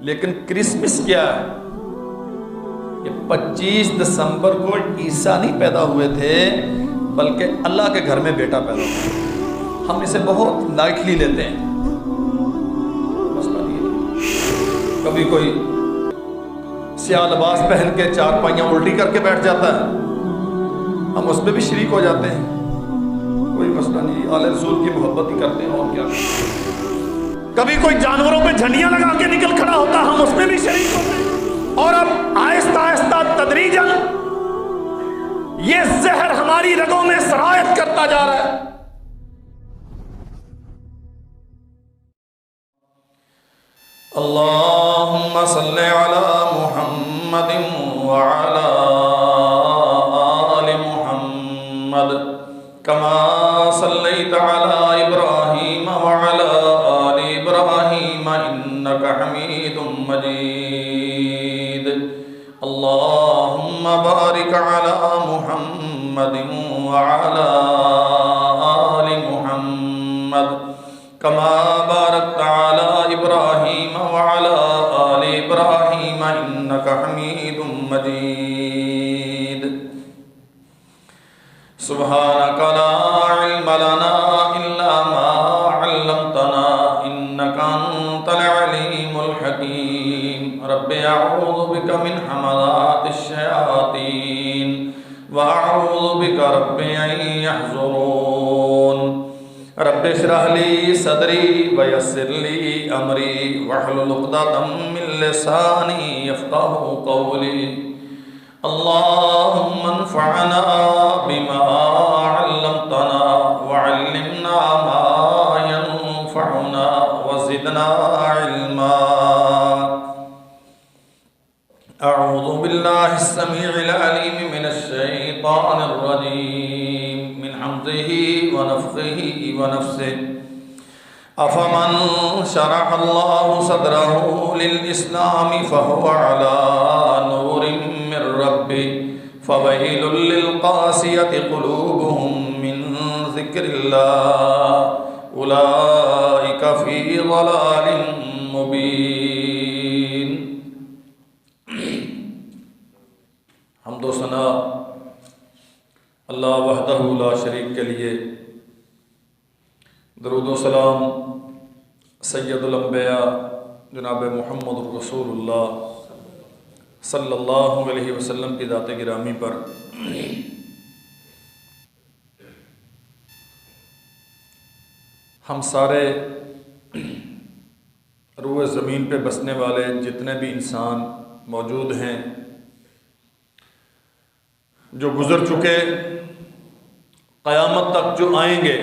लेकिन क्रिसमस क्या है? ये 25 दिसंबर को ईसा नहीं पैदा हुए थे, बल्कि अल्लाह के घर में बेटा पैदा हुआ। हम इसे बहुत लाइटली लेते हैं। कभी कोई स्याह लिबास पहन के चार पाइयाँ उल्टी करके बैठ जाता है, हम उसमें भी शरीक हो जाते हैं। कोई मसला नहीं, आले रसूल की मोहब्बत ही करते हैं और क्या। कभी कोई जानवरों पे झंडियां लगा के निकल खड़ा होता, हम उसमें भी शरीक होते हैं। और अब आहिस्ता आहिस्ता तदरीजन ये जहर हमारी रगों में सरायत करता जा रहा है। अल्लाहुम्मा सल्ली अला मुहम्मदिन व अला आलि मुहम्मद कमा सल्लैता अला इब्राहीम व अला आलि इब्राहीम इन्नका हमीदुम मजीद। अल्लाहुम्मा बारिक अला मुहम्मदिन व अला आलि मुहम्मद कमा बारकता अला इब्राहीम व अला आलि इब्राहीम इन्नका हमीदुम मजीद। सुब्हानका ला इल्म लना इल्ला मा अल्लमतना इन्नका अंतल अलीमुल हकीम। रब्बि अऊज़ु बिका मिन हमाज़ातिश शयातीन व अऊज़ु बिका रब्बि अन यहज़ुरून। रब्बि इश्रह ली सदरी व यस्सिर ली अमरी वहलुल उक़दतम मिन लिसानी यफ़क़हू क़ौली। अल्लाहुम्मा अन्फ़अना बिमा अल्लमतना व अल्लिमना मा यनफ़अुना व ज़िदना इल्मा। अऊज़ु बिल्लाहिस समीइल अलीम मिनश शैतानिर रजीम मिन हम्ज़िही व नफ़्ख़िही व नफ़्सिही। अफ़मन शरहल्लाहु सदरहु लिल इस्लामी फ़हुव अला नूरिम मिर रब्बिही फ़वैलुल लिल क़ासियति क़ुलूबुहुम मिन ज़िक्रिल्लाह उलाइका फ़ी ज़लालिम मुबीन। हम्दो सना अल्लाह वहदहु ला शरीक के लिए, दरूद व सलाम सैयदुल अंबिया जनाब मुहम्मद रसूलुल्लाह सल्लल्लाहु अलैहि वसल्लम की ज़ात गिरामी पर। हम सारे रूए ज़मीन पे बसने वाले जितने भी इंसान मौजूद हैं, जो गुज़र चुके, क़यामत तक जो आएंगे,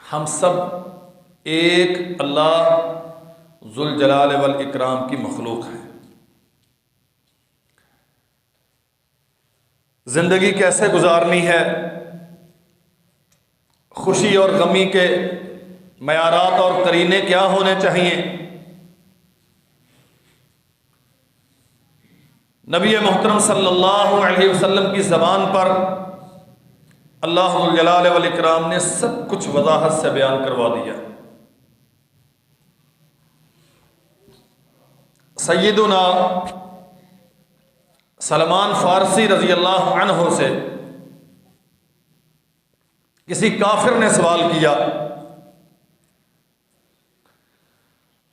हम सब एक अल्लाह ज़ुल जलाल वल इकराम की मखलूक है। ज़िंदगी कैसे गुजारनी है, खुशी और गमी के मयारात और करीने क्या होने चाहिए, नबी मोहतरम सल्लल्लाहु अलैहि वसल्लम की ज़बान पर अल्लाह ज़ुल जलाल वल इकराम ने सब कुछ वज़ाहत से बयान करवा दिया। सय्यदुना सलमान फ़ारसी रज़ी अल्लाहु अन्हु से किसी काफिर ने सवाल किया,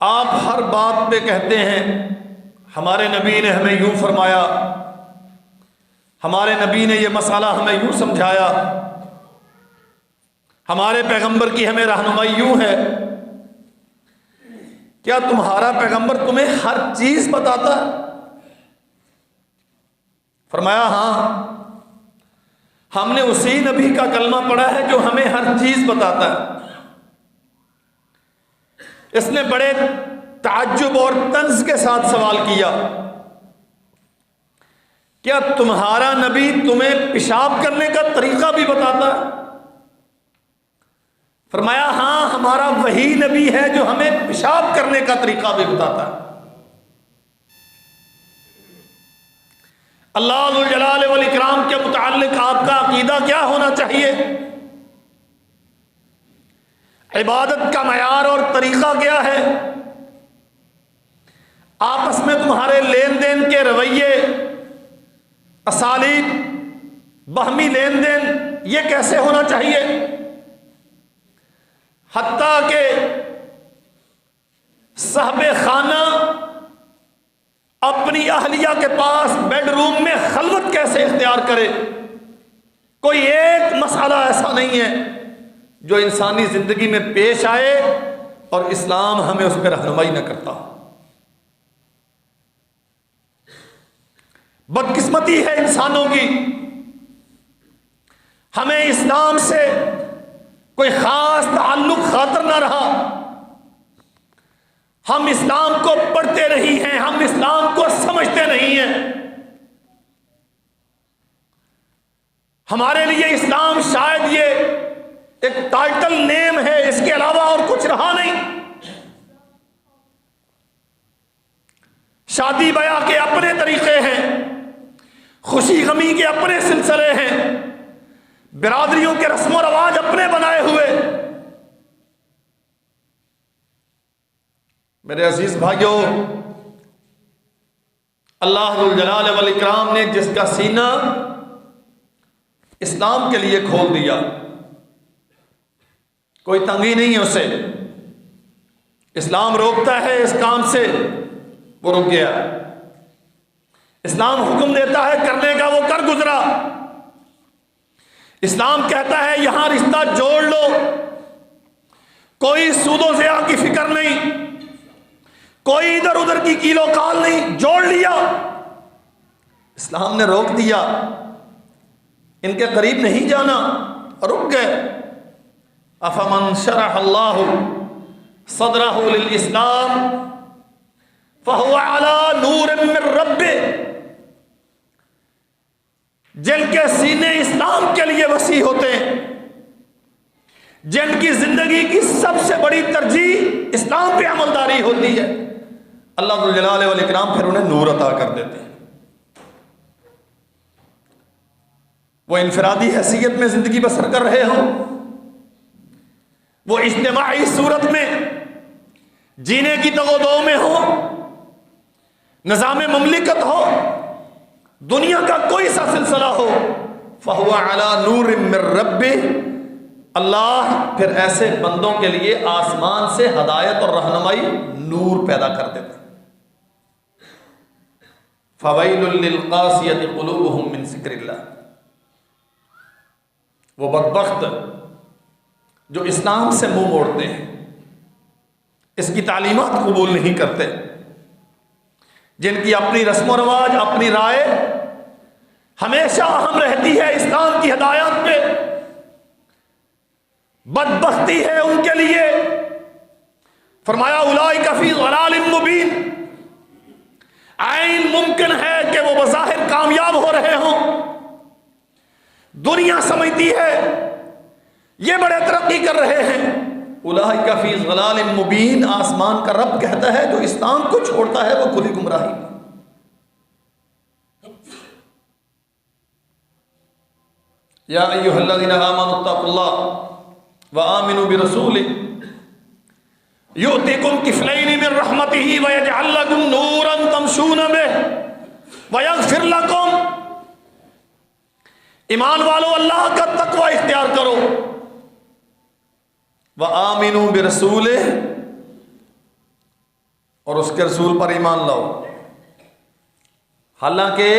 आप हर बात पे कहते हैं हमारे नबी ने हमें यूं फरमाया, हमारे नबी ने यह मसाला हमें यूं समझाया, हमारे पैगंबर की हमें रहनुमाई यूं है। क्या तुम्हारा पैगंबर तुम्हें हर चीज बताता है? फरमाया हाँ, हमने उसी नबी का कलमा पढ़ा है जो हमें हर चीज बताता है। इसने बड़े ताज्जुब और तंज के साथ सवाल किया, क्या तुम्हारा नबी तुम्हें पेशाब करने का तरीका भी बताता है? फरमाया हाँ, हमारा वही नबी है जो हमें पेशाब करने का तरीका भी बताता है। अल्लाह ज़ुल जलाल वल इकराम के मुताल्लिक आपका अकीदा क्या होना चाहिए? इबादत का मयार और तरीका क्या है? में तुम्हारे लेन देन के रवैये, असालीब, बहमी लेन देन ये कैसे होना चाहिए। हत्ता के साहबे खाना अपनी अहलिया के पास बेडरूम में खलवत कैसे इख्तियार करे। कोई एक मसला ऐसा नहीं है जो इंसानी जिंदगी में पेश आए और इस्लाम हमें उस पर रहनुमाई न करता। बदकिस्मती है इंसानों की, हमें इस्लाम से कोई खास ताल्लुक खातर ना रहा। हम इस्लाम को पढ़ते नहीं हैं, हम इस्लाम को समझते नहीं हैं। हमारे लिए इस्लाम शायद ये एक टाइटल नेम है, इसके अलावा और कुछ रहा नहीं। शादी ब्याह के अपने तरीके हैं, खुशी गमी के अपने सिलसिले हैं, बिरादरियों के रस्म रवाज अपने बनाए हुए। मेरे अजीज भाइयों, अल्लाह जुल जलाल वल इकराम ने जिसका सीना इस्लाम के लिए खोल दिया, कोई तंगी नहीं है उसे। इस्लाम रोकता है इस काम से, वो रुक गया। इस्लाम हुक्म देता है करने का, वो कर गुजरा। इस्लाम कहता है यहां रिश्ता जोड़ लो, कोई सूदो ज़िया की फिक्र नहीं, कोई इधर उधर की कीलो काल नहीं, जोड़ लिया। इस्लाम ने रोक दिया, इनके करीब नहीं जाना, रुक गए। अफमन शरह अल्लाहु सदरहु लिल इस्लाम फहुवा अला नूरिन मिन रब्बिह, जिनके सीने इस्लाम के लिए वसी होते हैं, जिनकी जिंदगी की सबसे बड़ी तरजीह इस्लाम पे अमलदारी होती है, अल्लाह जुल जलाल वल इकराम फिर उन्हें नूर अता कर देते हैं। वो इनफरादी हैसियत में जिंदगी बसर कर रहे हो, वो इज्तिमाई सूरत में जीने की तगोदो में हो, निज़ाम ममलिकत हो, दुनिया का कोई सा सिलसिला हो, फहुवा अला नूरिन मिन रब्बिह, अल्लाह फिर ऐसे बंदों के लिए आसमान से हदायत और रहनुमाई नूर पैदा कर देते। फवैलुल लिल क़ासियति क़ुलूबुहुम मिन ज़िक्रिल्लाह, वो बदबख्त जो इस्लाम से मुंह मोड़ते हैं, इसकी तालीमात कबूल नहीं करते, जिनकी अपनी रस्म रवाज, अपनी राय हमेशा अहम रहती है इस्लाम की हिदायत पे, बदबख्ती है उनके लिए। फरमाया उलाइका फी ज़लालिम मुबीन, आइन मुमकिन है कि वो बज़ाहिर कामयाब हो रहे हों, दुनिया समझती है ये बड़े तरक्की कर रहे हैं। उलाइका फी ज़लालिम मुबीन, आसमान का रब कहता है जो इस्लाम को छोड़ता है वो खुली गुमराही में। या अय्युहल्लज़ीना आमनुत्तक़ुल्लाह व आमिनू बिरसूलिही युअतिकुम किफ़लैनि मिन रहमतिही व यजअल लकुम नूरन तमशून बिही व यग़फिर लकुम। ईमान वालों, अल्लाह का तक़वा इख्तियार करो। व आमिनू बिरसूलिही, और उसके रसूल पर ईमान लाओ। हालांकि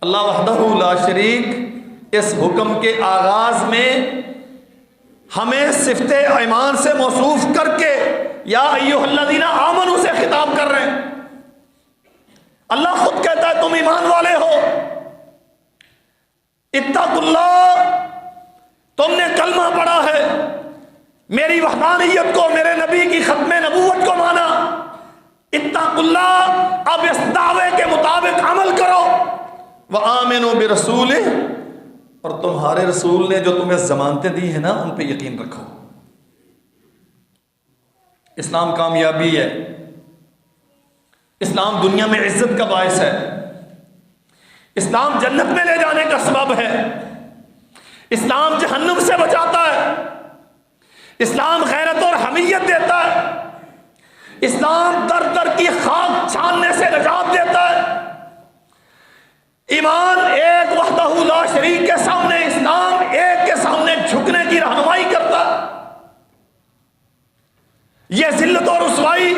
अल्लाह वहदहू ला शरीक इस हुक्म के आगाज में हमें सिफ़ते ईमान से मौसूफ करके या अय्युहल्लज़ीना आमनू से खिताब कर रहे हैं। अल्लाह खुद कहता है तुम ईमान वाले हो, इत्तक़ुल्लाह, तुमने कलमा पढ़ा है, मेरी वहदानियत को, मेरे नबी की खत्मे नबूवत को माना, इत्तक़ुल्लाह, अब इस दावे के मुताबिक अमल करो। व आमिनू बिरसूलिही, और तुम्हारे रसूल ने जो तुम्हें जमानतें दी है ना, उन पे यकीन रखो। इस्लाम कामयाबी है, इस्लाम दुनिया में इज्जत का बायस है, इस्लाम जन्नत में ले जाने का सबब है, इस्लाम जहन्नुम से बचाता है, इस्लाम गैरत और हमीयत देता है, इस्लाम दर दर की खाक छानने से निजात देता है। ईमान एक वहदहू ला शरीक के सामने, इस्लाम एक के सामने झुकने की रहनुमाई करता है। यह जिल्लत और रुसवाई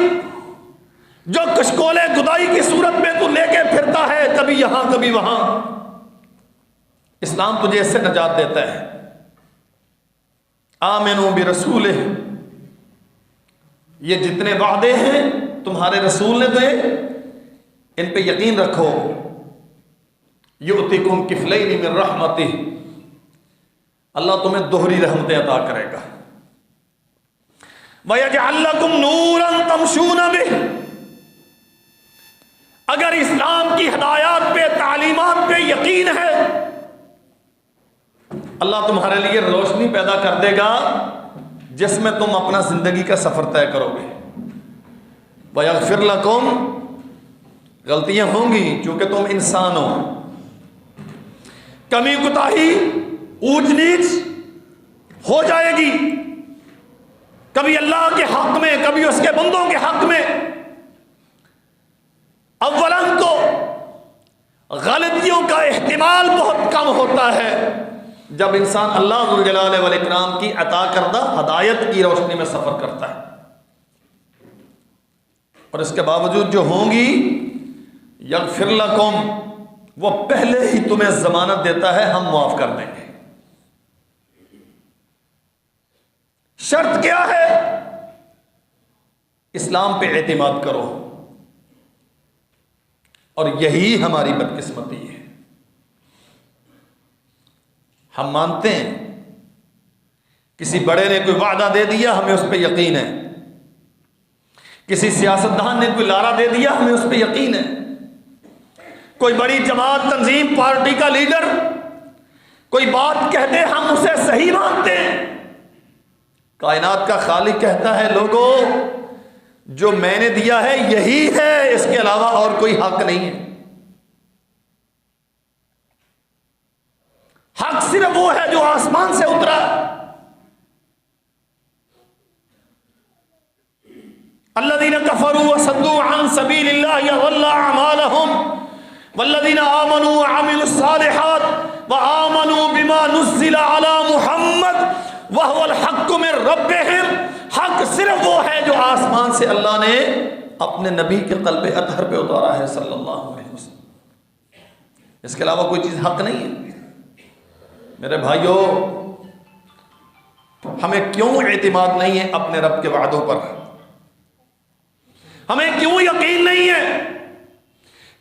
जो कशकोले गुदाई की सूरत में तू लेके फिरता है, कभी यहां कभी वहां, इस्लाम तुझे इससे निजात देता है। आमिनू बिरसूल, ये जितने वादे हैं तुम्हारे रसूल ने दिए, इन पे यकीन रखो। युतिकुम किफलैनि मिन रहमतिह, अल्लाह तुम्हें दोहरी रहमतें अता करेगा। वयजअल लकुम नूरन तमशून बिह, अगर इस्लाम की हिदायत पे, तालीमात पे यकीन है, अल्लाह तुम्हारे लिए रोशनी पैदा कर देगा जिसमें तुम अपना जिंदगी का सफर तय करोगे। वयगफिर लकुम, गलतियां होंगी क्योंकि तुम इंसान हो, कमी कुताही ऊंच नीच हो जाएगी, कभी अल्लाह के हक में, कभी उसके बंदों के हक में। अव्वलन तो गलतियों का एहतिमाल बहुत कम होता है जब इंसान अल्लाह ज़ुल जलाल वल इकराम की अता करदा हदायत की रोशनी में सफर करता है। और इसके बावजूद जो होंगी, यगफिर लकुम, वो पहले ही तुम्हें जमानत देता है हम माफ कर देंगे। शर्त क्या है? इस्लाम पे एतमाद करो, और यही हमारी बदकिस्मती है। हम मानते हैं किसी बड़े ने कोई वादा दे दिया, हमें उस पर यकीन है, किसी सियासतदान ने कोई लारा दे दिया, हमें उस पर यकीन है, कोई बड़ी जमात तंजीम पार्टी का लीडर कोई बात कहते हम उसे सही मानते हैं। कायनात का खालिक कहता है लोगों, जो मैंने दिया है यही है, इसके अलावा और कोई हक नहीं है। हक सिर्फ वो है जो आसमान से उतरा। अल्लज़ीना कफ़रू व सद्दू अन सबीलिल्लाह यज़ल्ला अमालहुम वल्लज़ीना आमनू व अमिलुस सालिहात व आमनू बिमा नुज़्ज़िला अला मुहम्मद व हुवल हक्कु मिन रब्बिहिम। हक सिर्फ वो है जो आसमान से अल्लाह ने अपने नबी के क़ल्ब अतहर पे उतारा है सल्लल्लाहु अलैहि वसल्लम। इसके अलावा कोई चीज़ हक नहीं है। मेरे भाइयों, हमें क्यों एतमाद नहीं है अपने रब के वादों पर? हमें क्यों यकीन नहीं है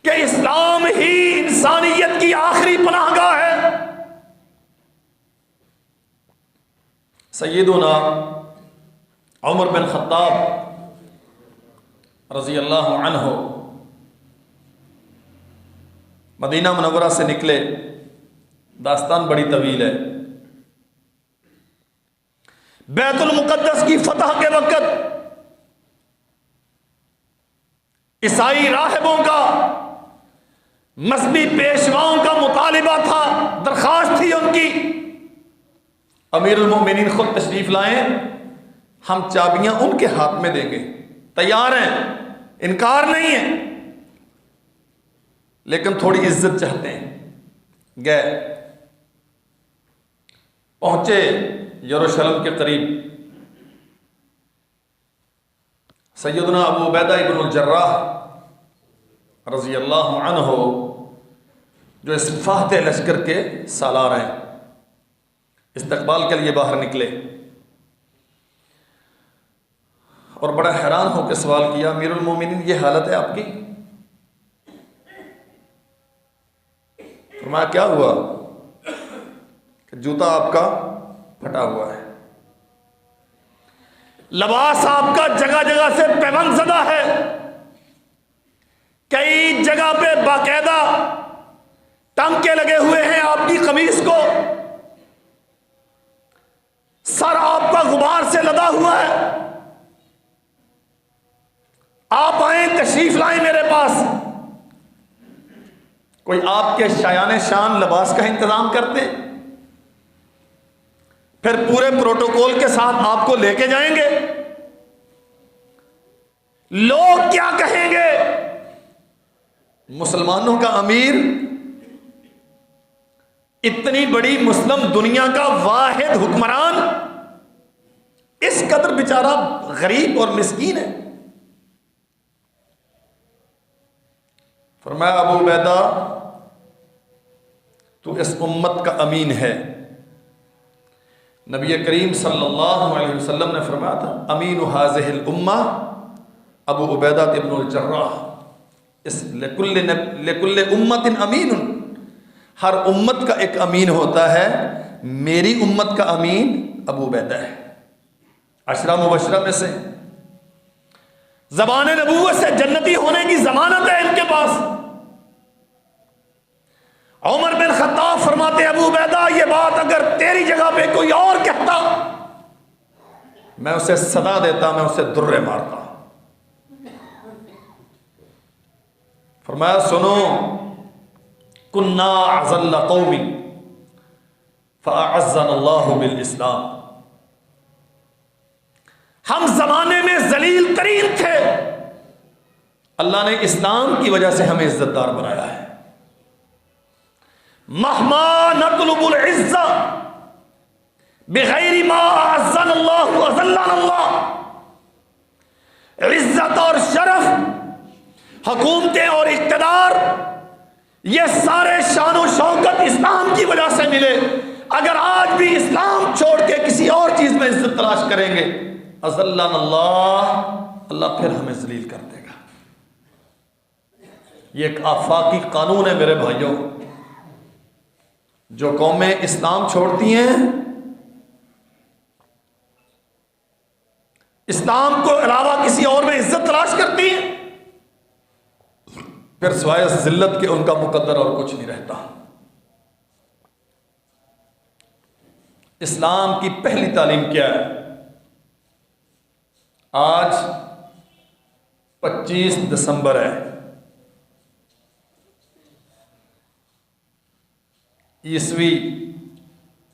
कि इस्लाम ही इंसानियत की आखिरी पनाहगाह है? सय्यदुना उमर बिन खत्ताब रज़ी अल्लाहु अन्हु मदीना मुनव्वरा से निकले। दास्तान बड़ी तवील है। बैतुल मुक़द्दस की फतह के वक़्त ईसाई राहिबों का, मज़हबी पेशवाओं का मुतालिबा था, दरख्वास्त थी उनकी, अमीरुल मोमिनीन खुद तशरीफ लाएं, हम चाबियां उनके हाथ में देंगे। तैयार हैं, इनकार नहीं है, लेकिन थोड़ी इज्जत चाहते हैं। गए, पहुंचे यरूशलेम के करीब। सैयदना अबू उबैदा इब्नुल जर्राह रज़ी अल्लाहु अन्हु, जो इस फातह लश्कर के सालार हैं, इस्तकबाल के लिए बाहर निकले और बड़ा हैरान होकर सवाल किया, अमीरुल मोमिनीन ये हालत है आपकी? फरमाया क्या हुआ? कि जूता आपका फटा हुआ है, लिबास आपका जगह जगह से पैबंदज़दा है, कई जगह पे बाकायदा टांके लगे हुए हैं आपकी कमीज को, सर आपका गुबार से लदा हुआ है। आप आए, तशरीफ लाएं मेरे पास, कोई आपके शायाने शान लिबास का इंतजाम करते, फिर पूरे प्रोटोकॉल के साथ आपको लेके जाएंगे। लोग क्या कहेंगे? मुसलमानों का अमीर, इतनी बड़ी मुस्लिम दुनिया का वाहिद हुक्मरान, इस कदर बेचारा गरीब और मिस्कीन है। फरमाया अबू उबैदा तू इस उम्मत का अमीन है। नबी करीम सल्लल्लाहु अलैहि वसल्लम ने फरमाया था अमीन हाज़िहिल उम्मा अबू उबैदा इब्नुल जर्राह। इस लिकुल्लि उम्मतिन अमीन, हर उम्मत का एक अमीन होता है, मेरी उम्मत का अमीन अबू उबैदा है। अशरा मुबशरा में से ज़बान नबूवत से जन्नती होने की जमानत है इनके पास। उमर बिन खत्ताब फरमाते अबू उबैदा ये बात अगर तेरी जगह पे कोई और कहता मैं उसे सदा देता, मैं उसे दुर्रे मारता। फरमाया सुनो कुन्ना अज़ल्ला कौमी फ़अअज़्ज़नल्लाहु बिल इस्लाम, हम जमाने में जलील तरीन थे, अल्लाह ने इस्लाम की वजह से हमें इज्जतदार बनाया है। महमा नतलुबुल इज्जा बिगैरि मा अअज़्ज़नल्लाहु अज़ल्लनल्लाह, इज्जत और शरफ, हुकूमतें और इक़्तिदार, ये सारे शानो शौकत इस्लाम की वजह से मिले। अगर आज भी इस्लाम छोड़ के किसी और चीज में इज्जत तलाश करेंगे अज़ल्लनल्लाह, अल्लाह फिर हमें जलील कर देगा। ये एक आफाकी कानून है मेरे भाइयों। जो कौमें इस्लाम छोड़ती हैं, इस्लाम को अलावा किसी और में इज्जत तलाश करती हैं, फिर सिवाय जिल्लत के उनका मुकद्दर और कुछ नहीं रहता। इस्लाम की पहली तालीम क्या है? आज 25 दिसंबर है, ईसवी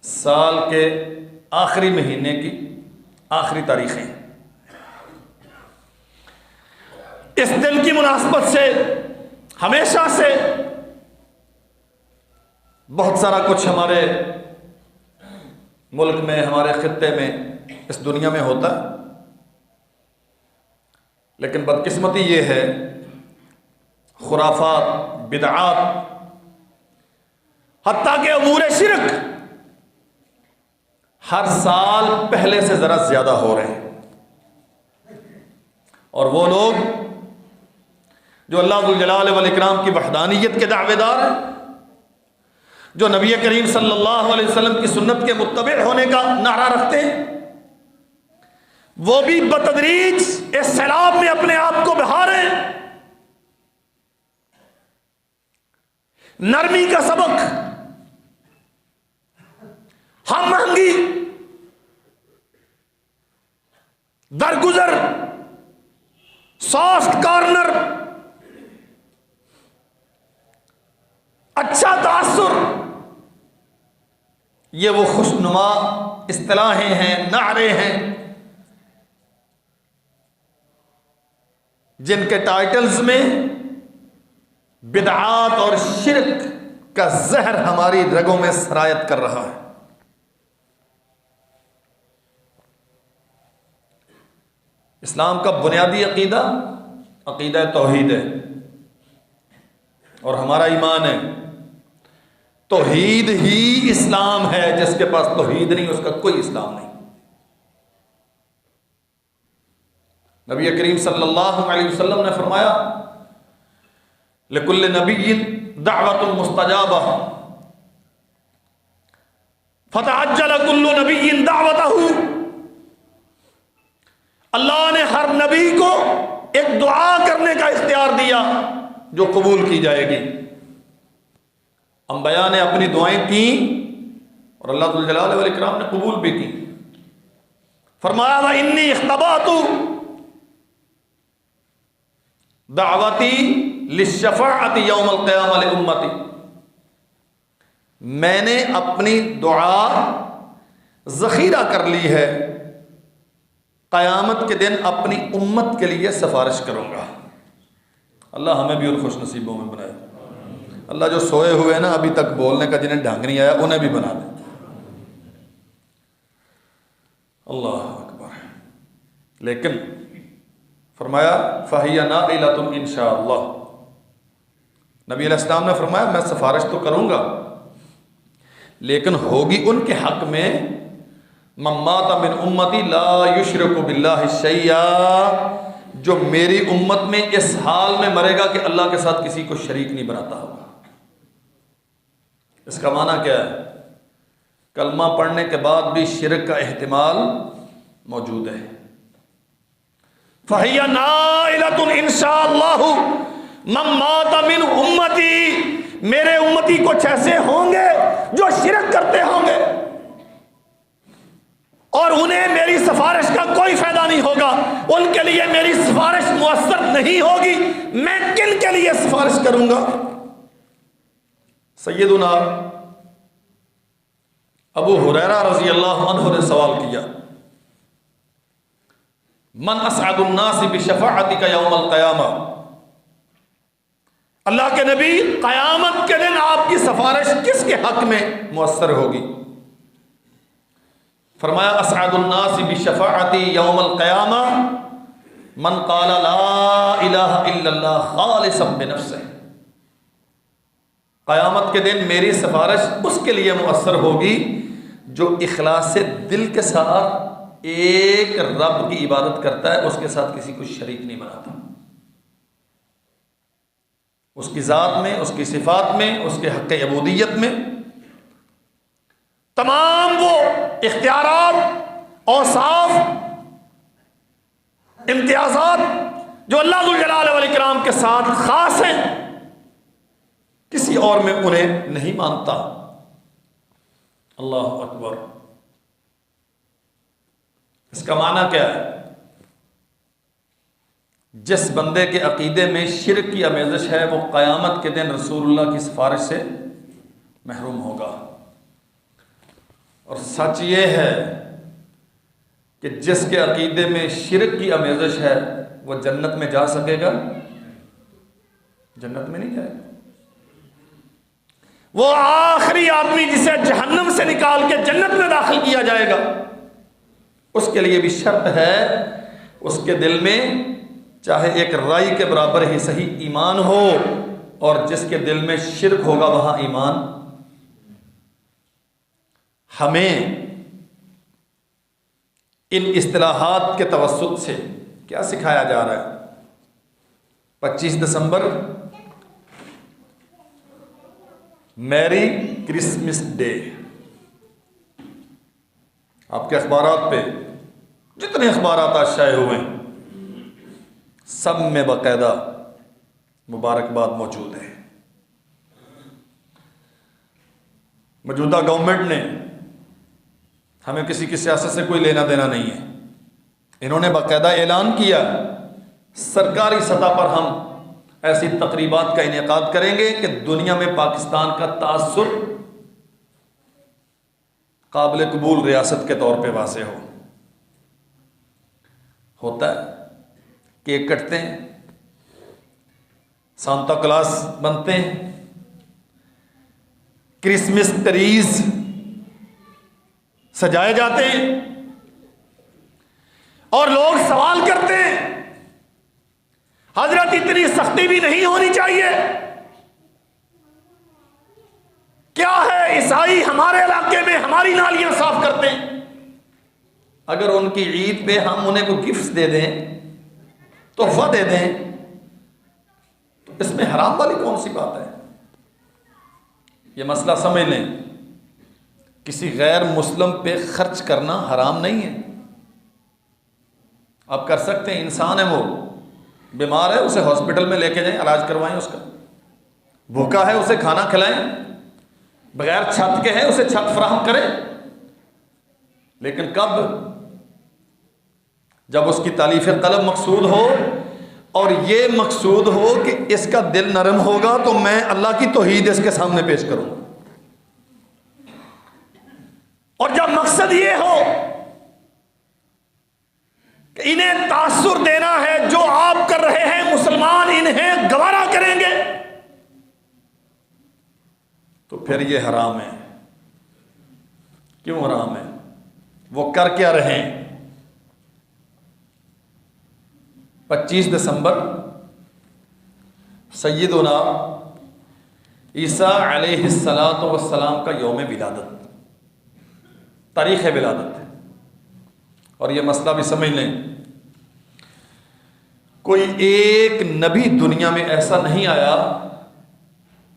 साल के आखिरी महीने की आखिरी तारीखें। इस दिन की मुनासबत से हमेशा से बहुत सारा कुछ हमारे मुल्क में, हमारे खित्ते में, इस दुनिया में होता है, लेकिन बदकिस्मती ये है खुराफात, बिदआत, हत्ता के अमूर शिरक हर साल पहले से जरा ज्यादा हो रहे हैं। और वो लोग जो अल्लाह जुल जलाल वल इकराम की वहदानियत के दावेदार हैं, जो नबी करीम सल्लल्लाहु अलैहि वसल्लम की सुन्नत के मुत्तबे होने का नारा रखते हैं, वो भी बतदरीज इस सैलाब में अपने आप को बहा रहे हैं। नरमी का सबक, हम महंगी, दरगुजर, सॉफ्ट कॉर्नर, अच्छा तासुर, ये वो खुशनुमा इस्तिलाहें हैं, नारे हैं जिनके टाइटल्स में बिदआत और शिरक का जहर हमारी रगों में सरायत कर रहा है। इस्लाम का बुनियादी अकीदा अकीदा तौहीद है और हमारा ईमान है। तौहीद ही इस्लाम है। जिसके पास तौहीद नहीं उसका कोई इस्लाम नहीं। नबी करीम सल्लल्लाहु अलैहि वसल्लम ने फरमाया लिकुल्लि नबिय्यिन दाअवतुन मुस्तजाबा फतअज्जल कुल्लु नबिय्यिन दाअवतहु। अल्लाह ने हर नबी को एक दुआ करने का इख्तियार दिया जो कबूल की जाएगी। अंबिया ने अपनी दुआएं की और अल्लाह जुल जलाल वल इकराम ने कबूल भी की। फरमाया व इन्नी इख्तबातु दावती लिश्शफाअति यौमल क़ियामा लि उम्मती। मैंने अपनी दुआ ज़ख़ीरा कर ली है क़यामत के दिन अपनी उम्मत के लिए सिफारिश करूँगा। अल्लाह हमें भी उन खुश नसीबों में बनाए। अल्लाह जो सोए हुए हैं ना अभी तक बोलने का जिन्हें ढंग नहीं आया उन्हें भी बना दे। अल्लाह अकबर। लेकिन फरमाया फ़हिया नाइलतुन इंशाअल्लाह। नबी अलैहिस्सलाम ने फरमाया मैं सिफारिश तो करूँगा लेकिन होगी उनके हक़ में मम्माता मिन उम्मती ला युशरिकु बिल्लाहि शैया, जो मेरी उम्मत में इस हाल में मरेगा कि अल्लाह के साथ किसी को शरीक नहीं बनाता होगा। इसका माना क्या है? कलमा पढ़ने के बाद भी शिरक का एहतिमाल मौजूद है। फ़हिया नाइलतुन इंशाअल्लाहु मम्माता मिन उम्मती, मेरे उम्मती कुछ ऐसे होंगे जो शिरक करते होंगे और उन्हें मेरी सिफारिश का कोई फायदा नहीं होगा, उनके लिए मेरी सिफारिश मुअस्सर नहीं होगी। मैं किन के लिए सिफारिश करूंगा? सैयदुना अबू हुरैरा रज़ी अल्लाहु अन्हु ने सवाल किया, मन असअदुन नास बिशफ़ाअतिका यौमल क़यामा। अल्लाह के नबी, क़यामत के दिन आपकी सिफारिश किसके हक में मुअस्सर होगी? फरमाया असअदुन नास बिशफ़ाअति यौमल क़यामा मन क़ाला ला इलाहा इल्लल्लाह ख़ालिसन बिनफ़्सिही। क़यामत के दिन मेरी सिफारिश उसके लिए मुअस्सर होगी जो इखलास से दिल के साथ एक रब की इबादत करता है, उसके साथ किसी को शरीक नहीं बनाता, उसकी ज़ात में, उसकी सिफात में, उसके हक़ अबूदियत में तमाम वो इख्तियारात, औसाफ, इम्तियाज़ात जो अल्लाह जुल जलाल वल इकराम के साथ खास हैं, किसी और में उन्हें नहीं मानता। अल्लाह अकबर। इसका माना क्या है? जिस बंदे के अकीदे में शिर्क की आमेज़श है वो क़यामत के दिन रसूलुल्लाह की सिफारिश से महरूम होगा। और सच ये है कि जिसके अकीदे में शिर्क की आमेज़श है वो जन्नत में जा सकेगा? जन्नत में नहीं जाएगा। वो आखिरी आदमी जिसे जहन्नम से निकाल के जन्नत में दाखिल किया जाएगा, उसके लिए भी शर्त है उसके दिल में चाहे एक राई के बराबर ही सही ईमान हो, और जिसके दिल में शिर्क होगा वहां ईमान। हमें इन इस्तिलाहात के तवस्सुत से क्या सिखाया जा रहा है? 25 दिसंबर मैरी क्रिसमस डे। आपके अखबारात पे जितने अखबारात आज शाये हुए हैं सब में बाकायदा मुबारकबाद मौजूद है। मौजूदा गवर्नमेंट ने, हमें किसी की सियासत से कोई लेना देना नहीं है, इन्होंने बाकायदा ऐलान किया सरकारी सतह पर हम ऐसी तकरीबात का इनेकाद करेंगे कि दुनिया में पाकिस्तान का तासुर काबिल कबूल रियासत के तौर पे वाज़े हो। होता है, केक कटते हैं, सांता क्लास बनते हैं, क्रिसमस ट्रीज सजाए जाते हैं और लोग सवाल करते हैं हजरत इतनी सख्ती भी नहीं होनी चाहिए। क्या है, ईसाई हमारे इलाके में हमारी नालियां साफ करते हैं, अगर उनकी ईद पे हम उन्हें कोई गिफ्ट दे दें, तोहफा दे दें, तो इसमें हराम वाली कौन सी बात है? ये मसला समझ लें, किसी गैर मुस्लिम पे खर्च करना हराम नहीं है। आप कर सकते हैं, इंसान है, वो बीमार है, उसे हॉस्पिटल में लेके जाएं, इलाज करवाएं उसका, भूखा है उसे खाना खिलाएं, बगैर छत के है उसे छत फराहम करें। लेकिन कब? जब उसकी तालीफ कल्ब मकसूद हो और ये मकसूद हो कि इसका दिल नरम होगा तो मैं अल्लाह की तौहीद इसके सामने पेश करूंगा। और जब मकसद ये हो कि इन्हें तासुर देना है, जो आप कर रहे हैं मुसलमान इन्हें गवारा करेंगे, तो फिर ये हराम है। क्यों हराम है? वो कर क्या रहे हैं? 25 दिसंबर सैयदुना ईसा अलैहिस्सलातु वस्सलाम का यौम विलादत, तारीख़ विलादत है। और ये मसला भी समझ लें, कोई एक नबी दुनिया में ऐसा नहीं आया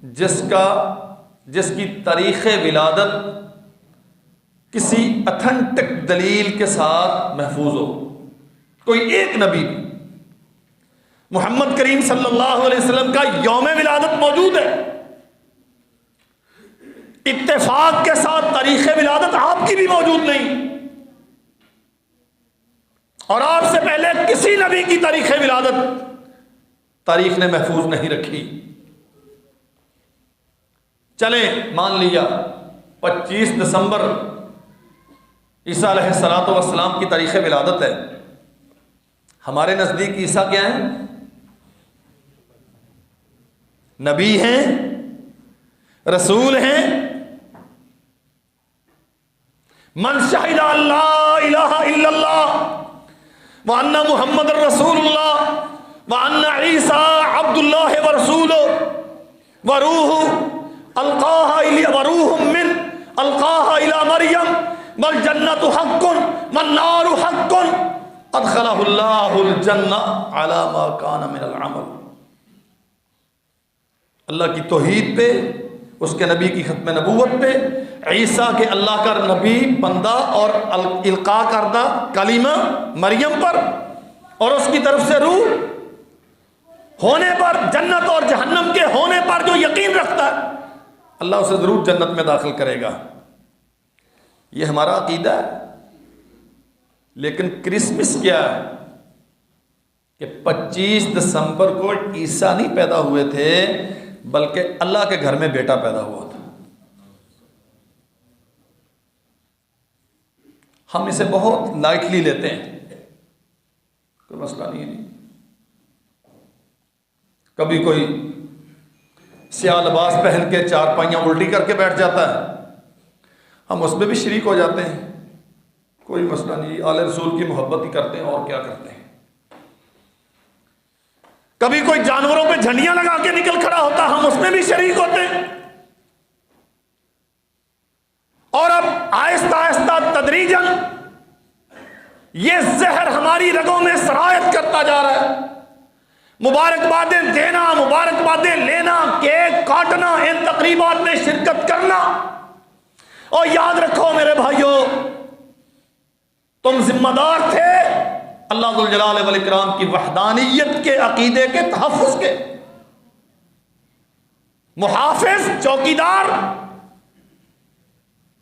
जिसकी तारीख़ विलादत किसी अथेंटिक दलील के साथ महफूज हो। कोई एक नबी, मोहम्मद करीम सल्लल्लाहु अलैहि वसल्लम का यौम विलादत मौजूद है। इत्तेफाक के साथ तारीख़ विलादत आपकी भी मौजूद नहीं, और आपसे पहले किसी नबी की तारीख़ विलादत तारीख ने महफूज नहीं रखी। चले मान लिया 25 दिसंबर ईसा अलैहिस्सलातु वस्सलाम की तारीख़ विलादत है। हमारे नज़दीक ईसा क्या है? नबी हैं, रसूल हैं। मन शहिदा अल्ला इलाहा इल्लल्लाह व अन्ना मुहम्मद रसूलुल्लाह व अन्ना ईसा अब्दुल्लाह व रसूलुहु व रूहु अलकाहा इला व रूहुम मिन अलकाहा इला मरियम वल जन्नतु हक्कुन वन नारु हक्कुन अदखलहुल्लाहुल जन्नह अला मा काना मिनल अमल। अल्लाह की तौहीद पे, उसके नबी की खत्म नबूवत पे, ईसा के अल्लाह का नबी बंदा और इल्का करदा कलीमा मरियम पर और उसकी तरफ से रूह होने पर, जन्नत और जहन्नम के होने पर जो यकीन रखता है, अल्लाह उसे जरूर जन्नत में दाखिल करेगा। ये हमारा अकीदा है। लेकिन क्रिसमस क्या है कि 25 दिसंबर को ईसा नहीं पैदा हुए थे, बल्कि अल्लाह के घर में बेटा पैदा हुआ था। हम इसे बहुत लाइटली लेते हैं, कोई मसला नहीं है। कभी कोई स्याह लिबास पहन के चार पाइयां उल्टी करके बैठ जाता है, हम उसमें भी शरीक हो जाते हैं, कोई मसला नहीं। आले रसूल की मोहब्बत ही करते हैं और क्या करते हैं। कभी कोई जानवरों पे झंडियां लगा के निकल खड़ा होता, हम उसमें भी शरीक होते हैं। और अब आहिस्ता आहिस्ता तदरीजन ये जहर हमारी रगों में सरायत करता जा रहा है। मुबारकबादें देना, मुबारकबादें लेना, केक काटना, इन तकरीबात में शिरकत करना। और याद रखो मेरे भाइयों, तुम जिम्मेदार थे अल्लाह जुल जलाल वल इकराम की वहदानियत के अकीदे के तहफ़्फ़ुज़ के, मुहाफ़िज़, चौकीदार।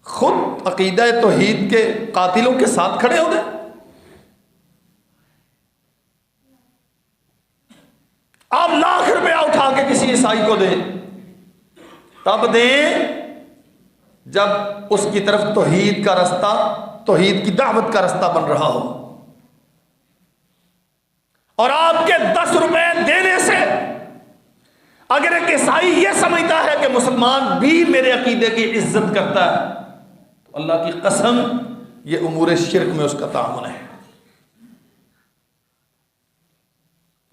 खुद अकीदा तौहीद के कातिलों के साथ खड़े हो गए। आप लाख रुपया उठा के किसी ईसाई को दें, तब दें जब उसकी तरफ तौहीद का रास्ता, तौहीद की दावत का रास्ता बन रहा हो। और आपके 10 रुपए देने से अगर एक ईसाई यह समझता है कि मुसलमान भी मेरे अकीदे की इज्जत करता है, तो अल्लाह की कसम ये उमूर शिर्क में उसका तामुन है।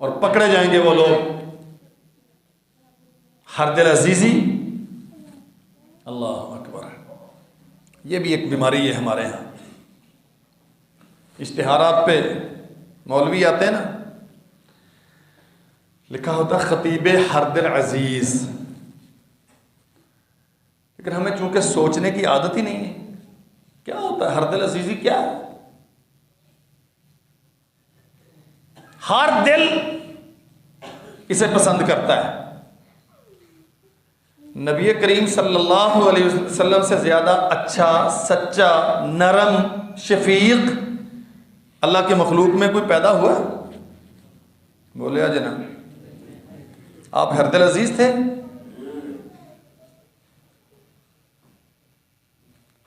और पकड़े जाएंगे वो लोग हरदिल अजीजी। अल्लाह अकबर। ये भी एक बीमारी है हमारे यहाँ। इश्तिहारात पे मौलवी आते हैं ना, लिखा होता खतीब हरदिल अजीज, लेकिन हमें चूंकि सोचने की आदत ही नहीं है, क्या होता है हरदिल अजीजी? क्या हर दिल इसे पसंद करता है। नबी करीम सल्लल्लाहु अलैहि वसल्लम से ज्यादा अच्छा, सच्चा, नरम, शफीक अल्लाह के मखलूक में कोई पैदा हुआ? बोले आज ना, आप हरदिल अजीज थे।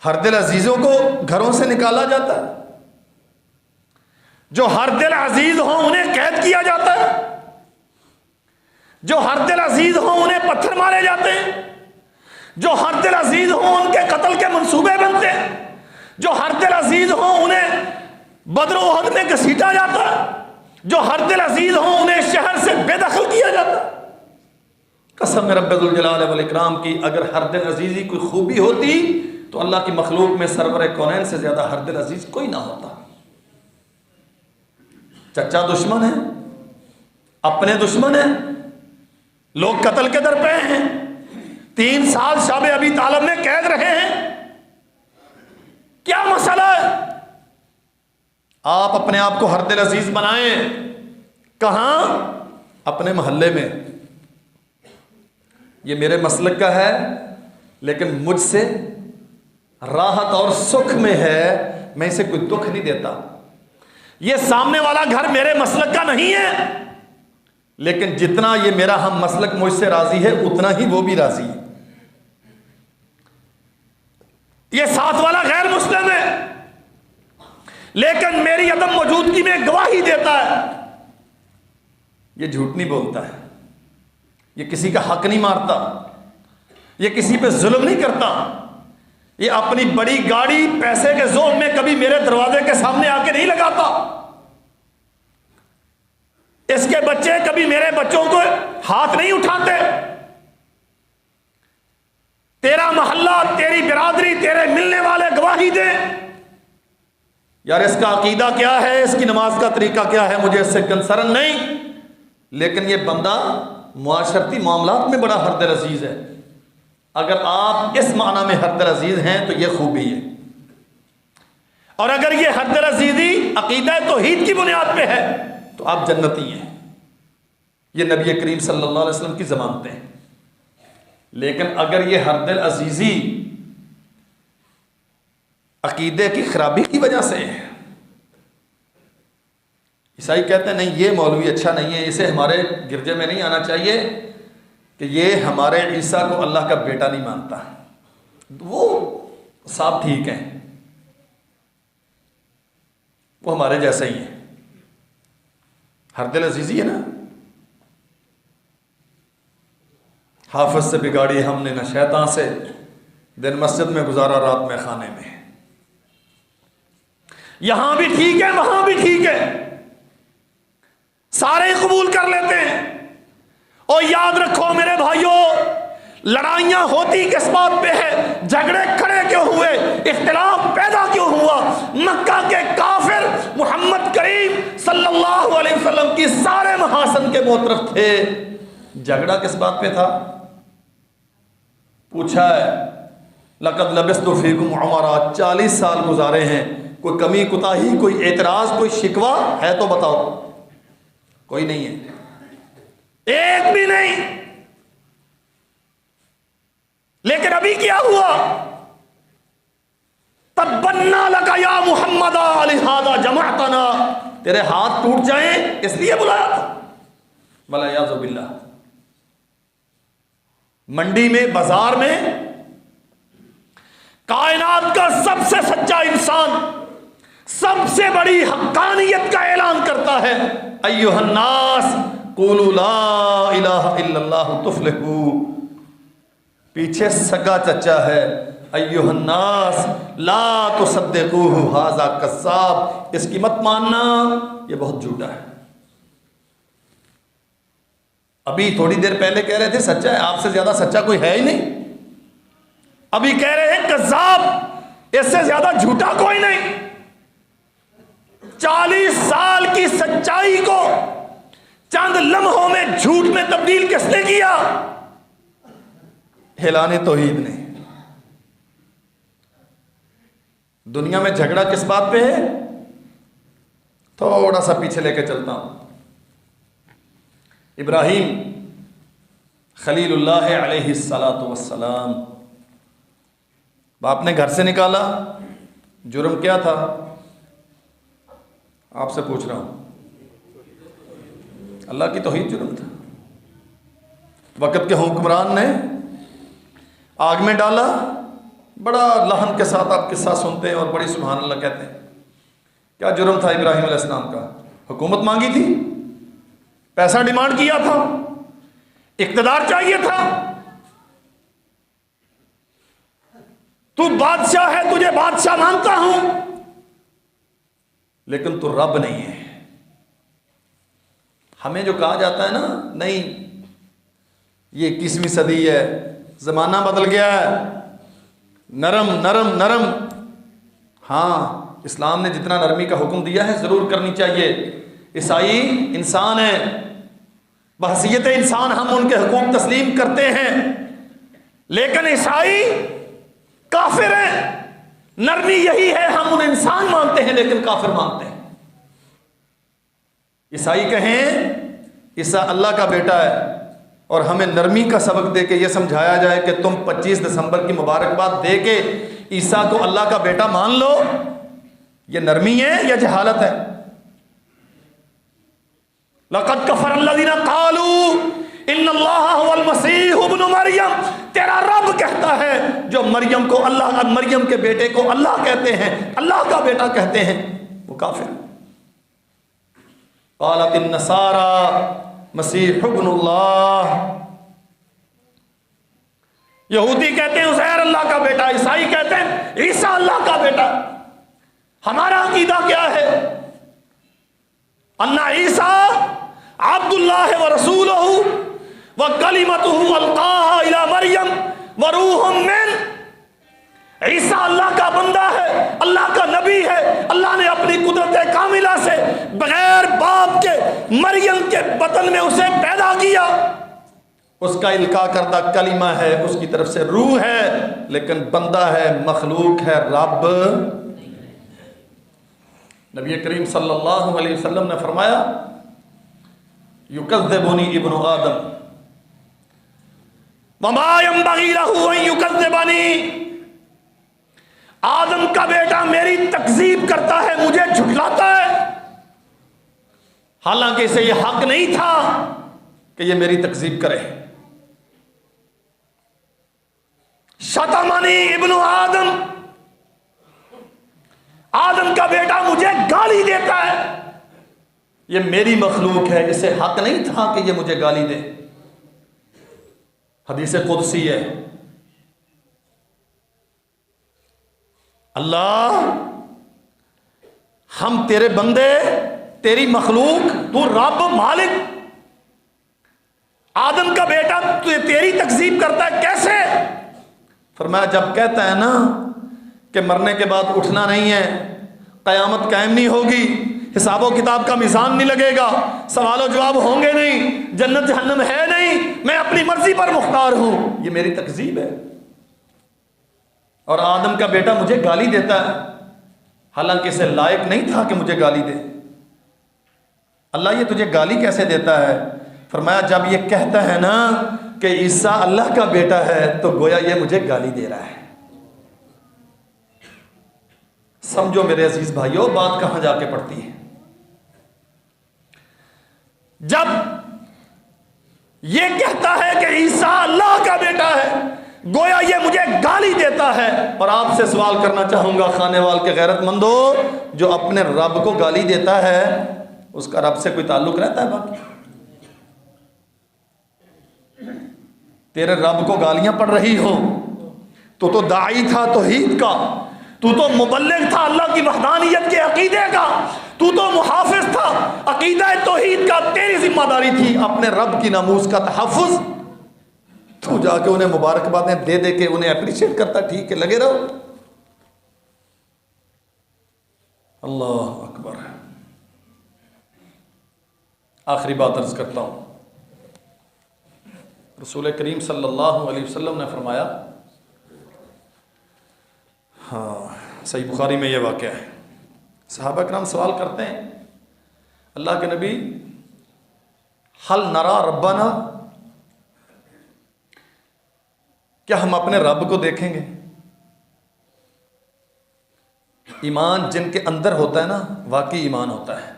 हरदिल अजीजों को घरों से निकाला जाता है। जो हर दिल अजीज हो उन्हें कैद किया जाता है, जो हर दिल अजीज हो उन्हें पत्थर मारे जाते हैं, जो हर दिल अजीज हो उनके कत्ल के मंसूबे बनते हैं, जो हर दिल अजीज हो उन्हें बद्र उहद में घसीटा जाता है, जो हर दिल अजीज हो उन्हें शहर से बेदखल किया जाता है। कसम रब्बुल जलाल वल इकराम की, अगर हर दिल अजीज की कोई खूबी होती तो अल्लाह की मखलूक में सरवर कौनैन से ज्यादा हर दिल अजीज कोई ना होता। चचा दुश्मन है, अपने दुश्मन है, लोग कत्ल के दर पे हैं, 3 साल शाबे अबी तालिब में कैद रहे हैं, क्या मसला है? आप अपने आप को हर दिल अजीज बनाएं। कहां? अपने मोहल्ले में। ये मेरे मसलक का है, लेकिन मुझसे राहत और सुख में है, मैं इसे कोई दुख नहीं देता। ये सामने वाला घर मेरे मसलक का नहीं है, लेकिन जितना ये मेरा हम मसलक मुझसे राजी है उतना ही वो भी राजी है। ये साथ वाला गैर मुस्लिम है, लेकिन मेरी अदम मौजूदगी में गवाही देता है। ये झूठ नहीं बोलता है, ये किसी का हक नहीं मारता, ये किसी पे जुल्म नहीं करता, ये अपनी बड़ी गाड़ी पैसे के जोर में कभी मेरे दरवाजे के सामने आके नहीं लगाता। इसके बच्चे कभी मेरे बच्चों को हाथ नहीं उठाते। तेरा मोहल्ला, तेरी बिरादरी, तेरे मिलने वाले गवाही दे। यार इसका अकीदा क्या है, इसकी नमाज का तरीका क्या है, मुझे इससे कंसर्न नहीं, लेकिन ये बंदा मुआशरती मामलात में बड़ा हरदिल अजीज है। अगर आप इस माना में हरदिल अजीज हैं तो ये खूबी है। और अगर ये हरदिल अजीजी अकीदा तौहीद की बुनियाद पे है तो आप जन्नती हैं। ये नबी करीम सल्लल्लाहु अलैहि वसल्लम की ज़मानतें हैं। लेकिन अगर ये हरदिल अजीजी अकीदे की खराबी की वजह से है, ईसाई कहते हैं नहीं ये मौलवी अच्छा नहीं है, इसे हमारे गिरजे में नहीं आना चाहिए कि ये हमारे ईसा को अल्लाह का बेटा नहीं मानता, वो साहब ठीक है, वो हमारे जैसे ही है। हरदिल अजीजी है ना, हाफिज से बिगाड़ी हमने न शैतान से, दिन मस्जिद में गुजारा रात में खाने में। यहां भी ठीक है, वहां भी ठीक है, सारे कबूल कर लेते हैं। और याद रखो मेरे भाइयों, लड़ाइयां होती किस बात पे है, झगड़े खड़े क्यों हुए, इख्तिलाफ पैदा क्यों हुआ? मक्का के काफिर मोहम्मद करीम सल्लल्लाहु अलैहि वसल्लम की सारे महासन के मोतरफ थे। झगड़ा किस बात पे था? पूछा है लक़द लबिस्तु फ़ीकुम उमरा, 40 साल गुजारे हैं, कोई कमी कुताही, कोई एतराज, कोई शिकवा है तो बताओ। कोई नहीं है, एक भी नहीं। लेकिन अभी क्या हुआ? तब्बन्ना लका या मुहम्मद लिहाजा जमाअतना, तेरे हाथ टूट जाएं इसलिए बुलाया था। वला याज़ु बिल्लाह। मंडी में, बाजार में कायनात का सबसे सच्चा इंसान सबसे बड़ी हक्कानियत का ऐलान करता है, अय्युहन्नास क़ूलू ला इलाहा इल्लल्लाह तुफ़्लिहू। पीछे सगा चचा है, अय्युहन्नास ला तुसद्दिक़ूहु हाज़ा कज़्ज़ाब, इसकी मत मानना, ये बहुत झूठा है। अभी थोड़ी देर पहले कह रहे थे सच्चा है, आपसे ज्यादा सच्चा कोई है ही नहीं। अभी कह रहे हैं कज़्ज़ाब, इससे ज्यादा झूठा कोई नहीं। 40 साल की सच्चाई को चंद लम्हों में झूठ में तब्दील किसने किया? हिलाने तौहीद ने। दुनिया में झगड़ा किस बात पे है? थोड़ा सा पीछे लेके चलता हूं। इब्राहीम खलीलुल्लाह अलैहिस्सलातु वस्सलाम, बाप ने घर से निकाला, जुर्म क्या था? आपसे पूछ रहा हूं, अल्लाह की तौहीद जुर्म था। वक़्त के हुक्मरान ने आग में डाला, बड़ा लहन के साथ आप किस्सा सुनते हैं और बड़ी सुभान अल्लाह कहते हैं। क्या जुर्म था इब्राहिम अलैहिस्सलाम का? हुकूमत मांगी थी, पैसा डिमांड किया था, इक़्तिदार चाहिए था। तू बादशाह है, तुझे बादशाह मानता हूं, लेकिन तू रब नहीं है। हमें जो कहा जाता है ना, नहीं ये 21वीं सदी है, जमाना बदल गया है, नरम नरम नरम। हाँ, इस्लाम ने जितना नरमी का हुक्म दिया है जरूर करनी चाहिए। ईसाई इंसान है, बहसीयत इंसान हम उनके हुकूक तस्लीम करते हैं, लेकिन ईसाई काफिर हैं। नरमी यही है, हम उन्हें इंसान मानते हैं लेकिन काफिर मानते हैं। ईसाई कहें ईसा अल्लाह का बेटा है और हमें नरमी का सबक दे के यह समझाया जाए कि तुम 25 दिसंबर की मुबारकबाद दे के ईसा को अल्लाह का बेटा मान लो, यह नरमी है या जहालत है? लक़द कफ़र अल्लज़ीना क़ालू इन्नल्लाह हुवल मसीह इब्नु मरियम। तेरा रब कहता है जो मरियम को अल्लाह, मरियम के बेटे को अल्लाह कहते हैं, अल्लाह का बेटा कहते हैं, वो काफिर। क़ालतिन नसारा मसीह इब्नुल्लाह। यहूदी कहते हैं उज़ैर अल्लाह का बेटा, ईसाई कहते हैं ईसा अल्लाह का बेटा। हमारा अकीदा क्या है? अन्ना ईसा अब्दुल्लाह व रसूलुहु व कलिमतुहु अलक़ाहा इला मरियम व रूहुम मिन। ईसा अल्लाह का बंदा है, अल्लाह का नबी है। अल्लाह ने अपनी कुदरत कामिला से बगैर बाप के मरियम के बतन में उसे पैदा किया। उसका इल्का करदा कलिमा है, उसकी तरफ से रूह है, लेकिन बंदा है, मखलूक है, रब। नबी करीम सल्लल्लाहु अलैहि वसल्लम ने फरमाया युकज़्ज़िबुनी इब्नु आदम वमा यंबग़ी लहु अन युकज़्ज़िबनी। आदम का बेटा मेरी तकज़ीब करता है, मुझे झुठलाता है, हालांकि इसे यह हक नहीं था कि यह मेरी तकज़ीब करे। शतमनी इब्नु आदम, आदम का बेटा मुझे गाली देता है, ये मेरी मखलूक है, इसे हक नहीं था कि ये मुझे गाली दे। हदीस कुदसी है, अल्लाह हम तेरे बंदे, तेरी मखलूक, तू रब मालिक, आदम का बेटा तेरी तकज़ीब करता है, कैसे? फरमाया जब कहता है ना कि मरने के बाद उठना नहीं है, क़यामत कायम नहीं होगी, हिसाबो किताब का मिज़ान नहीं लगेगा, सवालो जवाब होंगे नहीं, जन्नत जहन्नम है नहीं, मैं अपनी मर्जी पर मुख्तार हूं, ये मेरी तकज़ीब है। और आदम का बेटा मुझे गाली देता है, हालांकि इसे लायक नहीं था कि मुझे गाली दे। अल्लाह ये तुझे गाली कैसे देता है? फरमाया जब ये कहता है ना कि ईसा अल्लाह का बेटा है, तो गोया ये मुझे गाली दे रहा है। समझो मेरे अजीज भाइयों, बात कहां जाके पड़ती है। जब ये कहता है कि ईसा अल्लाह का बेटा है, गोया ये मुझे गाली देता है। और आपसे सवाल करना चाहूंगा, खानेवाल के गैरतमंदो, जो अपने रब को गाली देता है उसका रब से कोई ताल्लुक रहता है? बाकी तेरे रब को गालियां पड़ रही हो, तो दाई था तौहीद का, तू तो मुबल्लिग था अल्लाह की वहदानियत के अकीदे का, तू तो मुहाफिज था अकीदा तौहीद का, तेरी जिम्मेदारी थी अपने रब की नामूस का तहफ़्फ़ुज़। तू जाके उन्हें मुबारकबादें दे दे के उन्हें अप्रिशिएट करता, ठीक है, लगे रहो। अल्लाह अकबर। आखिरी बात अर्ज करता हूं, रसूल करीम सल्लल्लाहु अलैहि वसल्लम ने फरमाया, हाँ सही बुखारी में यह वाक़या है, सहाबा किराम सवाल करते हैं अल्लाह के नबी, हल नरा रब्बाना, क्या हम अपने रब को देखेंगे? ईमान जिनके अंदर होता है ना, वाकई ईमान होता है।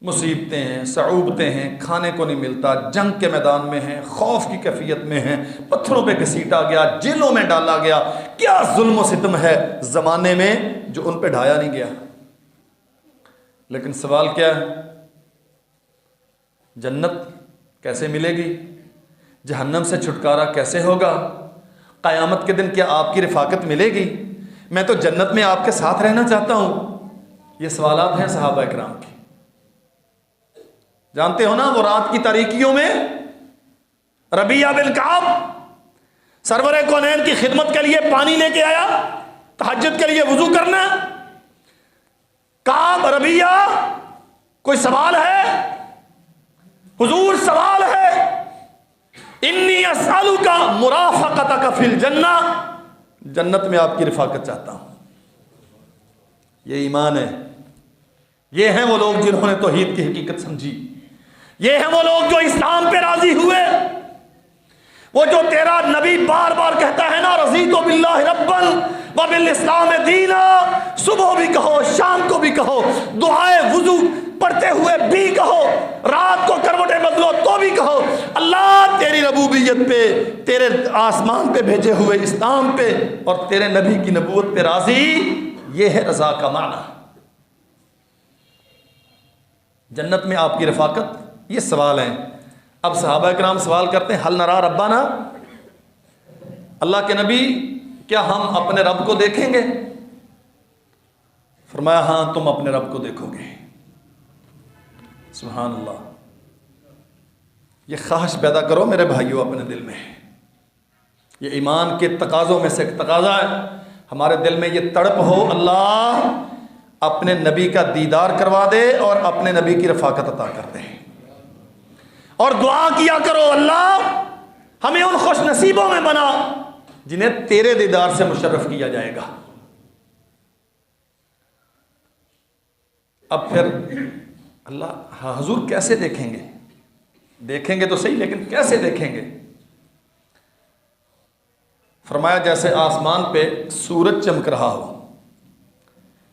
मुसीबतें हैं, सऊबतें हैं, खाने को नहीं मिलता, जंग के मैदान में हैं, खौफ की कैफियत में हैं, पत्थरों पे घसीटा गया, जेलों में डाला गया, क्या जुल्म सितम है ज़माने में जो उन पे ढाया नहीं गया। लेकिन सवाल क्या है, जन्नत कैसे मिलेगी, जहन्नम से छुटकारा कैसे होगा, क़यामत के दिन क्या आपकी रिफाकत मिलेगी, मैं तो जन्नत में आपके साथ रहना चाहता हूं। ये सवालात हैं सहाबा इकराम के। जानते हो ना, वो रात की तारीकियों में रबिया बिन काब सरवरे कौनैन की खिदमत के लिए पानी लेके आया, तहज्जुद के लिए वुजू करना। काब, रबिया, कोई सवाल है? हुजूर सवाल है, इन्नी अस्अलुका मुराफक़तक फिल जन्ना, जन्नत में आपकी रिफाकत चाहता हूं। ये ईमान है। ये हैं वो लोग जिन्होंने तौहीद की हकीकत समझी। ये हैं वो लोग जो इस्लाम पे राजी हुए। वो जो तेरा नबी बार बार कहता है ना, रज़ीतु बिल्लाहि रब्बन व बिल इस्लाम दीना, सुबह भी कहो, शाम को भी कहो, दुआए वुजू पढ़ते हुए भी कहो, रात को करवटें बदलो तो भी कहो, अल्लाह तेरी रबूबियत पे, तेरे आसमान पे भेजे हुए इस्लाम पे और तेरे नबी की नबूवत पे राजी। ये है रज़ा का माना। जन्नत में आपकी रफाकत, ये सवाल है। अब सहाबा किराम सवाल करते हैं, हल नरा रब्बाना, अल्लाह के नबी क्या हम अपने रब को देखेंगे? फरमाया हाँ, तुम अपने रब को देखोगे। सुभान अल्लाह। ये ख्वाहिश पैदा करो मेरे भाइयों अपने दिल में। ये ईमान के तकाज़ों में से एक तकाज़ा है। हमारे दिल में ये तड़प हो, अल्लाह अपने नबी का दीदार करवा दे और अपने नबी की रफाकत अता कर दे। और दुआ किया करो, अल्लाह हमें उन खुश नसीबों में बना जिन्हें तेरे दीदार से मुशर्रफ किया जाएगा। अब फिर अल्लाह, हाँ हुजूर कैसे देखेंगे? देखेंगे तो सही, लेकिन कैसे देखेंगे? फरमाया जैसे आसमान पे सूरज चमक रहा हो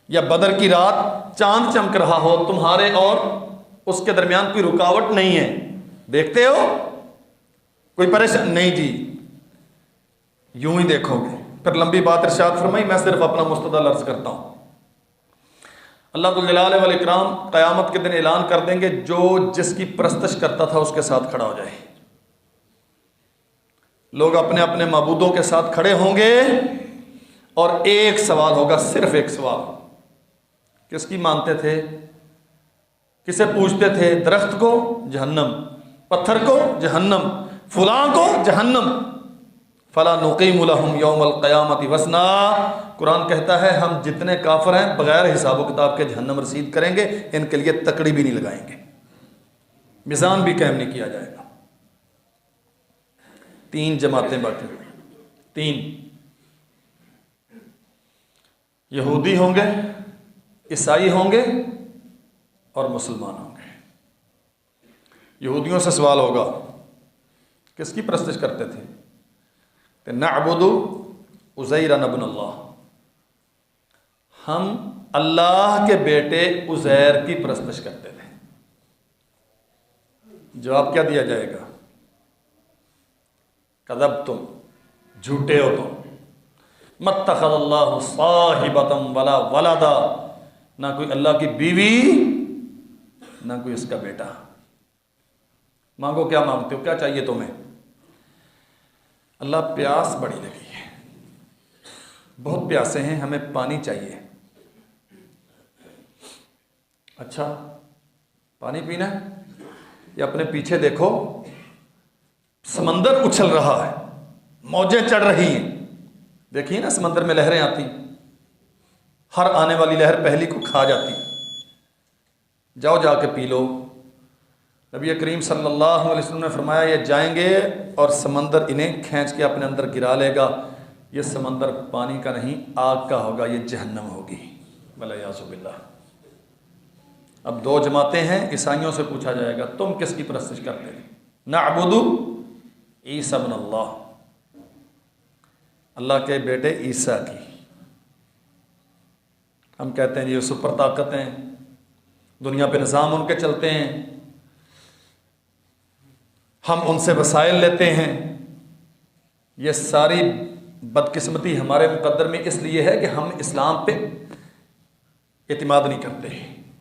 या बदर की रात चांद चमक रहा हो, तुम्हारे और उसके दरमियान कोई रुकावट नहीं है, देखते हो, कोई परेशान नहीं जी, यूं ही देखोगे। फिर लंबी बात इरशाद फरमाई, मैं सिर्फ अपना मुस्तदल अर्ज करता हूं। अल्लाह तुल जलाल वल इकराम क़यामत के दिन ऐलान कर देंगे, जो जिसकी परस्तश करता था उसके साथ खड़ा हो जाए। लोग अपने अपने माबूदों के साथ खड़े होंगे और एक सवाल होगा, सिर्फ एक सवाल, किसकी मानते थे, किसे पूछते थे? दरख्त को जहन्नम, पत्थर को जहन्नम, फुलां को जहन्नम। फला नुकीमु लहुम यौमल क़यामति वज़ना। कुरान कहता है हम जितने काफिर हैं बगैर हिसाब किताब के जहन्नम रसीद करेंगे, इनके लिए तकड़ी भी नहीं लगाएंगे, मिज़ान भी कायम नहीं किया जाएगा। तीन जमातें बाकी, तीन, यहूदी होंगे, ईसाई होंगे और मुसलमान होंगे। यहूदियों से सवाल होगा, किसकी परस्तिश करते थे? नअबुदु उज़ैर इब्न अल्लाह, हम अल्लाह के बेटे उज़ैर की परस्तिश करते थे। जवाब क्या दिया जाएगा? कज़ब, तुम झूठे हो, तुम मत्तख़ज़ल्लाहु साहिबतम वला वलदा, ना कोई अल्लाह की बीवी ना कोई इसका बेटा। मांगो क्या मांगते हो, क्या चाहिए तुम्हें? अल्लाह प्यास बड़ी लगी है, बहुत प्यासे हैं, हमें पानी चाहिए। अच्छा पानी पीना है? या अपने पीछे देखो, समंदर उछल रहा है, मौजें चढ़ रही हैं, देखिए ना समंदर में लहरें आती, हर आने वाली लहर पहली को खा जाती। जाओ जाके पी लो। नबी करीम सल्लल्लाहु अलैहि वसल्लम ने फरमाया, ये जाएंगे और समंदर इन्हें खींच के अपने अंदर गिरा लेगा। ये समंदर पानी का नहीं, आग का होगा, ये जहन्नम होगी। वलियाज़ुबिल्लाह। अब दो जमातें हैं, ईसाइयों से पूछा जाएगा तुम किसकी परस्तिश करते थे? नअबुदु ईसा इब्न अल्लाह, अल्लाह के बेटे ईसा की। हम कहते हैं ये सुपर ताकतें, दुनिया पे निज़ाम उनके चलते हैं, हम उनसे वसाइल लेते हैं। ये सारी बदकिस्मती हमारे मुकद्दर में इसलिए है कि हम इस्लाम पे एतमाद नहीं करते,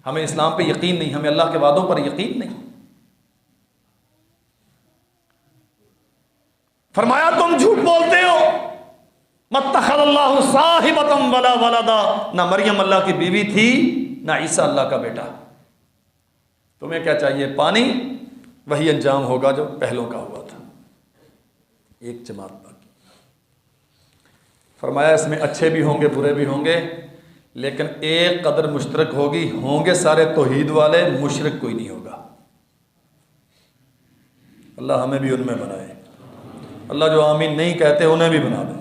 हमें इस्लाम पे यकीन नहीं, हमें अल्लाह के वादों पर यकीन नहीं। फरमाया तुम झूठ बोलते हो, मत्तखज़ल्लाहु साहिबतम वला वलदा, ना मरियम अल्लाह की बीवी थी ना ईसा अल्लाह का बेटा। तुम्हें क्या चाहिए? पानी, वही अंजाम होगा जो पहलों का हुआ था। एक जमात बाकी। फरमाया इसमें अच्छे भी होंगे बुरे भी होंगे, लेकिन एक कदर मुश्तरक होगी, होंगे सारे तौहीद वाले, मुशरिक कोई नहीं होगा। अल्लाह हमें भी उनमें बनाए। अल्लाह जो आमीन नहीं कहते उन्हें भी बना दे।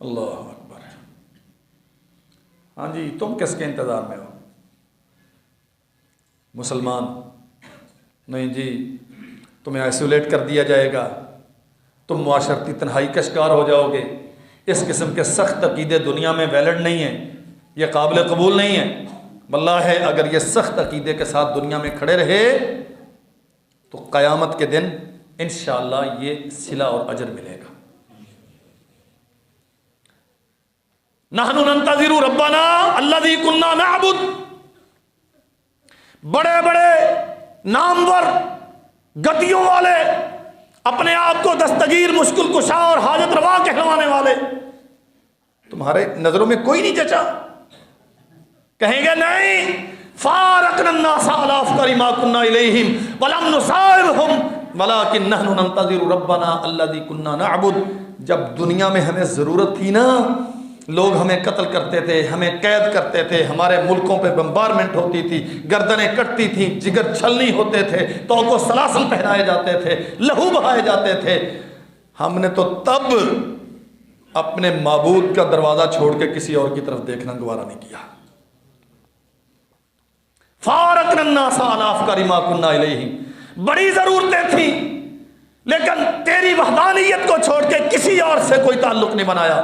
अल्लाह अकबर। हाँ जी, तुम किसके इंतजार में हो? मुसलमान नहीं जी, तुम्हें आइसोलेट कर दिया जाएगा, तुम मुआशरती तन्हाई का शिकार हो जाओगे। इस किस्म के सख्त अकीदे दुनिया में वैलिड नहीं है, ये काबिल कबूल नहीं है। वल्लाह है अगर ये सख्त अकीदे के साथ दुनिया में खड़े रहे तो क़यामत के दिन इंशाअल्लाह ये सिला और अजर मिलेगा। नहनु नंतज़िरु रब्बना अल्लज़ी कुन्ना नअबुद। बड़े बड़े नामवर गतियों वाले, अपने आप को दस्तगीर, मुश्किल कुशा और हाजत रवा कहलवाने वाले, तुम्हारे नजरों में कोई नहीं जचा। कहेंगे नहीं, फारकना अन्नास अला अफ़कारी मा कुन्ना इलैहिम वलम नुसाइबहुम वलाकिन नहनु नंतज़िरु रब्बना अल्लज़ी कुन्ना नअबुद। जब दुनिया में हमें जरूरत थी ना, लोग हमें कत्ल करते थे, हमें कैद करते थे, हमारे मुल्कों पे बम्बारमेंट होती थी, गर्दनें कटती थी, जिगर छलनी होते थे, तो को सलासल पहनाए जाते थे, लहू बहाए जाते थे, हमने तो तब अपने माबूद का दरवाजा छोड़ के किसी और की तरफ देखना गवारा नहीं किया। फारकना अन्नास अला अफ़कारी मा कुन्ना इलैहिम। बड़ी जरूरतें थी, लेकिन तेरी वहदानियत को छोड़ के किसी और से कोई ताल्लुक नहीं बनाया।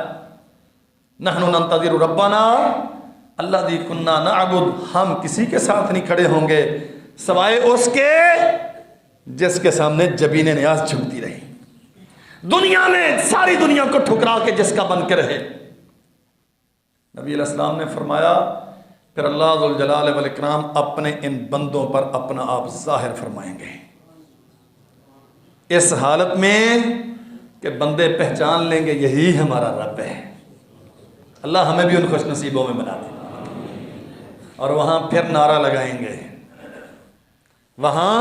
नहनु नंतज़िरु रब्बना अल्लज़ी कुन्ना नअबुद। हम किसी के साथ नहीं खड़े होंगे सवाए उसके जिसके सामने जबीने नियाज झुकती रही। दुनिया में सारी दुनिया को ठुकरा के जिसका बन के रहे। नबी अलैहिस्सलाम ने फरमाया, फिर अल्लाह ज़ुल जलाल वल इकराम अपने इन बंदों पर अपना आप जाहिर फरमाएंगे, इस हालत में कि बंदे पहचान लेंगे यही हमारा रब है। अल्लाह हमें भी उन खुश नसीबों में बना दे। और वहां फिर नारा लगाएंगे, वहां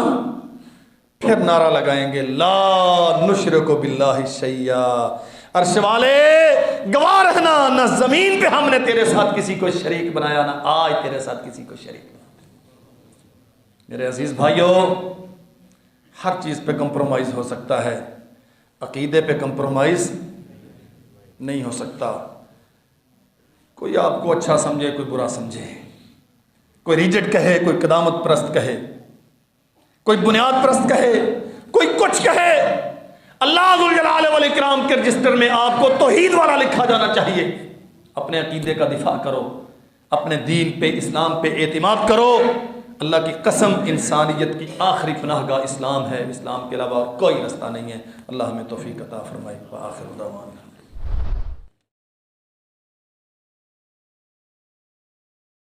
फिर नारा लगाएंगे, ला नुशरिकु बिल्लाहि शैया। अर्श वाले गवाह रहना, न जमीन पे हमने तेरे साथ किसी को शरीक बनाया, ना आज तेरे साथ किसी को शरीक बनाया। मेरे अजीज भाइयों, हर चीज पे कंप्रोमाइज हो सकता है, अकीदे पे कंप्रोमाइज नहीं हो सकता। कोई आपको अच्छा समझे, कोई बुरा समझे, कोई रिजिड कहे, कोई कदामत प्रस्त कहे, कोई बुनियाद प्रस्त कहे, कोई कुछ कहे, अल्लाह ज़ुल जलाल वल इकराम के रजिस्टर में आपको तौहीद वाला लिखा जाना चाहिए। अपने अकीदे का दिफा करो, अपने दीन पे, इस्लाम पे एतिमाद करो। अल्लाह की कसम, इंसानियत की आखिरी पनाहगाह इस्लाम है, इस्लाम के अलावा कोई रास्ता नहीं है। अल्लाह हमें तौफीक अता फरमाए। व आखिर दावाना।